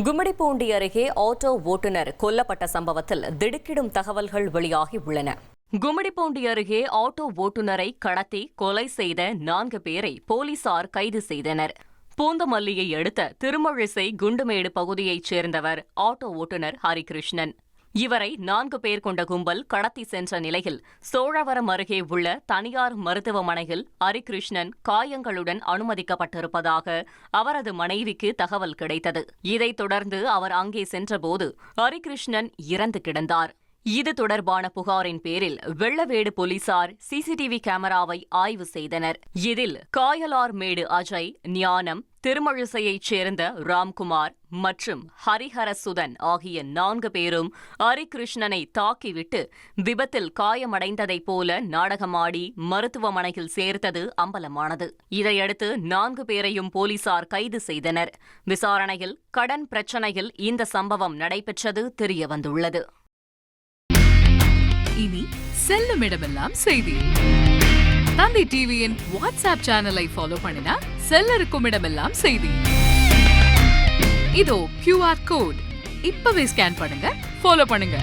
கும்மிடிப்பூண்டி அருகே ஆட்டோ ஓட்டுநர் கொல்லப்பட்ட சம்பவத்தில் திடுக்கிடும் தகவல்கள் வெளியாகி உள்ளன. கும்மிடிப்பூண்டி அருகே ஆட்டோ ஓட்டுநரை கடத்தி கொலை செய்த 4 பேரை போலீசார் கைது செய்தனர். பூந்தமல்லியை அடுத்த திருமழிசை குண்டுமேடு பகுதியைச் சேர்ந்தவர் ஆட்டோ ஓட்டுநர் ஹரிகிருஷ்ணன். இவரை 4 பேர் கொண்ட கும்பல் கடத்தி சென்ற நிலையில் சோழவரம் அருகே உள்ள தனியார் மருத்துவமனையில் ஹரிகிருஷ்ணன் காயங்களுடன் அனுமதிக்கப்பட்டிருப்பதாக அவரது மனைவிக்கு தகவல் கிடைத்தது. இதைத் தொடர்ந்து அவர் அங்கே சென்றபோது ஹரிகிருஷ்ணன் இறந்து கிடந்தார். இது தொடர்பான புகாரின் பேரில் வெள்ளவேடு போலீசார் சிசிடிவி கேமராவை ஆய்வு செய்தனர். இதில் காயலார்மேடு அஜய், ஞானம், திருமழிசையைச் சேர்ந்த ராம்குமார் மற்றும் ஹரிஹரசுதன் ஆகிய 4 பேரும் ஹரிகிருஷ்ணனை தாக்கிவிட்டு விபத்தில் காயமடைந்ததைப் போல நாடகமாடி மருத்துவமனையில் சேர்த்தது அம்பலமானது. இதையடுத்து 4 பேரையும் போலீசார் கைது செய்தனர். விசாரணையில் கடன் பிரச்சனையில் இந்த சம்பவம் நடைபெற்றது தெரியவந்துள்ளது. இனி செல்லும் இடமெல்லாம் செய்தி. தந்தை டிவியின் வாட்ஸ்அப் சேனலை ஃபாலோ பண்ணினா செல்ல இருக்கும் இடமெல்லாம் செய்தி. இதோ QR கோட் இப்பவே ஸ்கேன் பண்ணுங்க, ஃபாலோ பண்ணுங்க.